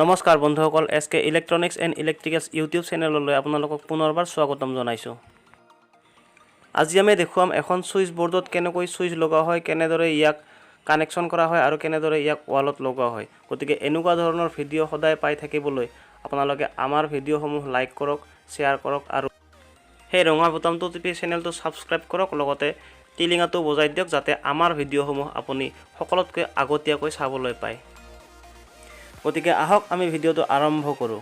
নমস্কাৰ বন্ধুসকল এছকে electronics and Electricals YouTube চেনেললৈ আপোনালোকক পুনৰবাৰ স্বাগতম জনাইছোঁ। আজি আমি দেখুৱাম এখন সুইচ বৰ্ডত কেনেকৈ সুইচ লগোৱা হয়, কেনেদৰে ইয়াক কানেকশ্যন কৰা হয় আৰু কেনেদৰে ইয়াক ৱালত লগোৱা হয়। গতিকে এনেকুৱা ধৰণৰ ভিডিঅ' সদায় পাই থাকিবলৈ আপোনালোকে আমাৰ ভিডিঅ'সমূহ লাইক কৰক, শ্বেয়াৰ কৰক আৰু সেই ৰঙা বুটামটো টিপি চেনেলটো ছাবস্ক্ৰাইব কৰক, লগতে টিলিঙাটো বজাই দিয়ক যাতে আমাৰ ভিডিঅ'সমূহ আপুনি সকলোতকৈ আগতীয়াকৈ চাবলৈ পায়। গতিকে আহক আমি ভিডিঅ'টো আৰম্ভ কৰোঁ।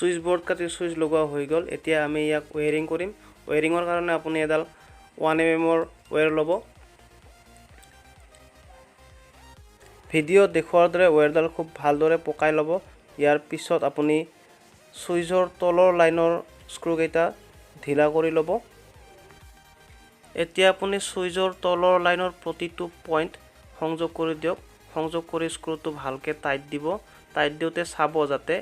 সুইচ বৰ্ড কাটি সুইচ লগোৱা হৈ গ'ল। এতিয়া আমি ইয়াক ৱেৰিং কৰিম। ৱেৰিঙৰ কাৰণে আপুনি এডাল 1 mm ৱেৰ ল'ব। ভিডিঅ'ত দেখুৱাৰ দৰে ৱেৰডাল খুব ভালদৰে পকাই ল'ব। ইয়াৰ পিছত আপুনি সুইচৰ তলৰ লাইনৰ স্ক্ৰুকেইটা ঢিলা কৰি ল'ব। এতিয়া আপুনি সুইচৰ তলৰ লাইনৰ প্ৰতিটো পইণ্ট সংযোগ কৰি দিয়ক। সংযোগ কৰি স্ক্ৰুটো ভালকৈ টাইট দিব। টাইট দিওঁতে চাব যাতে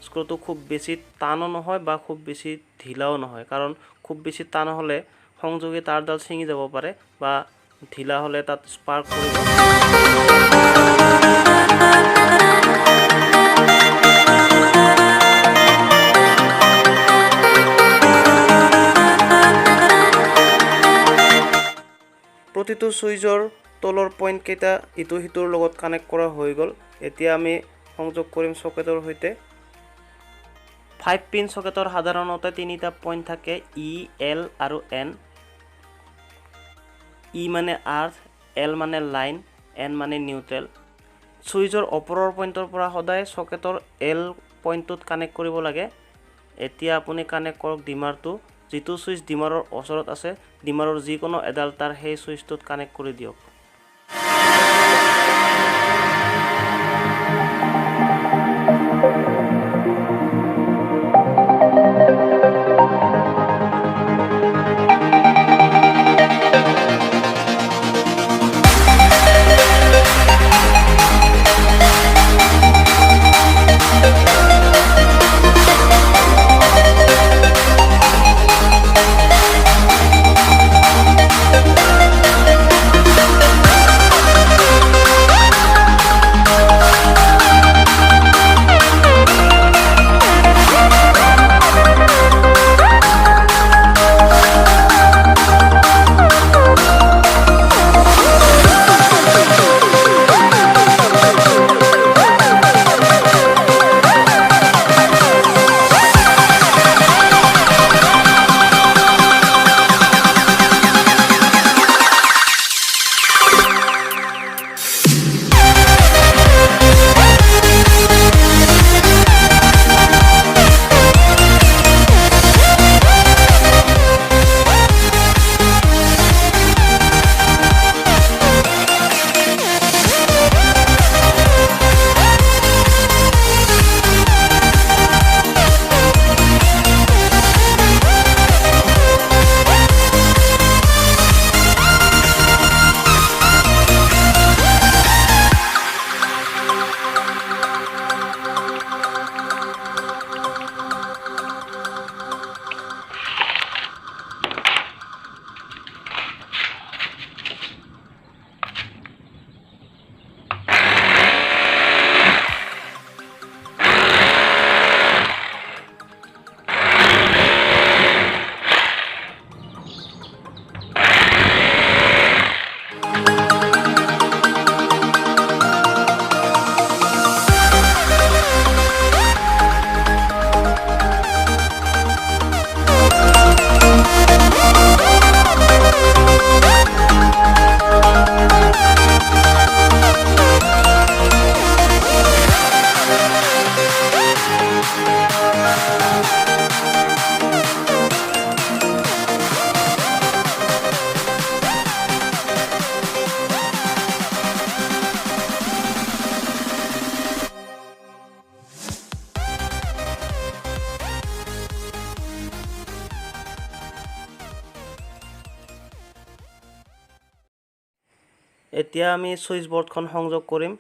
স্ক্ৰুটো খুব বেছি টানো নহয় বা খুব বেছি ঢিলাও নহয়, কাৰণ খুব বেছি টান হ'লে সংযোগী তাঁৰডাল ছিঙি যাব পাৰে বা ঢিলা হ'লে তাত স্পাৰ্ক কৰিব। প্ৰতিটো সুইচৰ তলৰ পইণ্টকেইটা ইটো সিটোৰ লগত কানেক্ট কৰা হৈ গ'ল। এতিয়া আমি সংযোগ কৰিম চকেটৰ সৈতে। 5 পিন চকেটৰ সাধাৰণতে তিনিটা পইণ্ট থাকে, ই, এল আৰু এন। ই মানে আৰ্থ, এল মানে লাইন, এন মানে নিউট্ৰেল। সুইচৰ ওপৰৰ পইণ্টৰ পৰা সদায় চকেটৰ এল পইণ্টটোত কানেক্ট কৰিব লাগে। এতিয়া আপুনি কানেক্ট কৰক ডিমাৰটো। যিটো সুইচ ডিমাৰৰ ওচৰত আছে, ডিমাৰৰ যিকোনো এডাল তাঁৰ সেই সুইচটোত কানেক্ট কৰি দিয়ক। এতিয়া আমি সুইচ বৰ্ডখন সংযোগ কৰিম।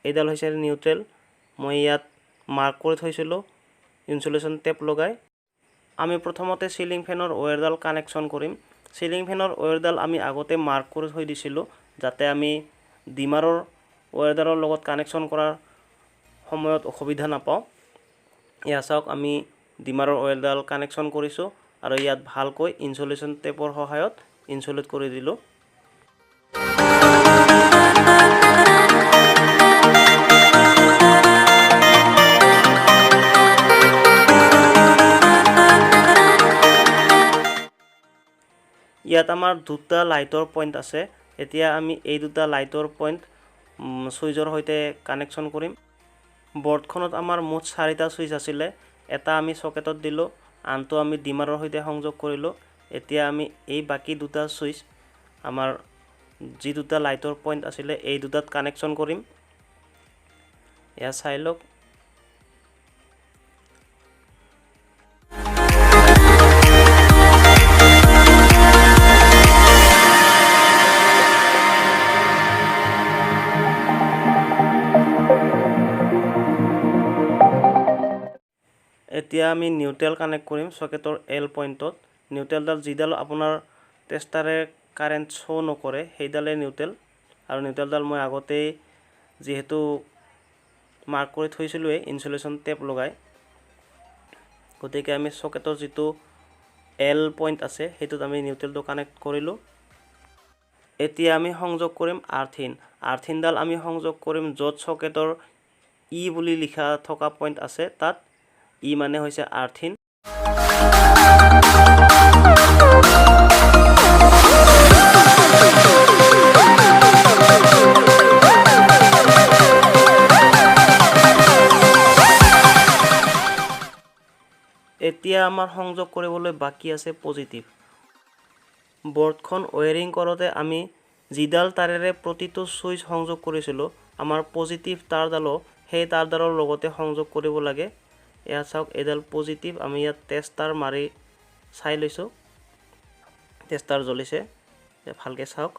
এইডাল হৈছে নিউট্ৰেল। মই ইয়াত মাৰ্ক কৰি থৈছিলোঁ ইনসুলেশ্যন টেপ লগাই। আমি প্ৰথমতে সিলিং ফেনৰ ৱায়াৰডাল কানেকশ্যন কৰিম। সিলিং ফেনৰ ৱায়াৰডাল আমি আগতে মাৰ্ক কৰি থৈ দিছিলোঁ, যাতে আমি ডিমাৰৰ ৱায়াৰডালৰ লগত কানেকশ্যন কৰাৰ সময়ত অসুবিধা নাপাওঁ। এয়া চাওক, আমি ডিমাৰৰ ৱায়াৰডাল কানেকশ্যন কৰিছোঁ আৰু ইয়াত ভালকৈ ইনসুলেশ্যন টেপৰ সহায়ত ইনসুলেট কৰি দিলোঁ। ইয়াত আমাৰ দুটা লাইটৰ পইণ্ট আছে। এতিয়া আমি এই দুটা লাইটৰ পইণ্ট সুইচৰ সৈতে কানেকশ্যন কৰিম। বৰ্ডখনত আমাৰ মুঠ 4টা সুইচ আছিলে। এটা আমি চকেটত দিলোঁ, আনটো আমি ডিমাৰৰ সৈতে সংযোগ কৰিলোঁ। এতিয়া আমি এই বাকী দুটা সুইচ আমাৰ যি দুটা লাইটৰ পইণ্ট আছিলে এই দুটাত কানেকশ্যন কৰিম। এয়া চাই লওক। এতিয়া আমি নিউট্ৰেল কানেক্ট কৰিম সকেটৰ L পইণ্টত নিউট্ৰেলডাল যিডাল আপোনাৰ টেষ্টাৰে কাৰেণ্ট শ্ব' নকৰে সেইডালে নিউট্ৰেল আৰু নিউট্ৰেলডাল মই আগতেই যিহেতু মাৰ্ক কৰি থৈছিলোঁৱেই ইনসুলেশ্যন টেপ লগাই গতিকে আমি সকেটৰ যিটো L পইণ্ট আছে সেইটোত আমি নিউট্ৰেলটো কানেক্ট কৰিলোঁ এতিয়া আমি সংযোগ কৰিম আৰ্থিনডাল আমি সংযোগ কৰিম য'ত সকেটৰ ই বুলি লিখা থকা পইণ্ট আছে তাত ই মানে হৈছে আৰ্থিন এতিয়া আমাৰ সংযোগ কৰিবলৈ বাকি আছে পজিটিভ বৰ্ডখন ওয়্যাৰিং কৰোঁতে আমি যিডাল তাৰেৰে প্ৰতিটো সুইচ সংযোগ কৰিছিলোঁ আমাৰ পজিটিভ তাৰডালো সেই তাৰডালৰ লগতে সংযোগ কৰিব লাগে এয়া চাওক এডাল পজিটিভ আমি ইয়াত টেষ্টাৰ মাৰি চাই লৈছোঁ টেষ্টাৰ জ্বলিছে ভালকৈ চাওক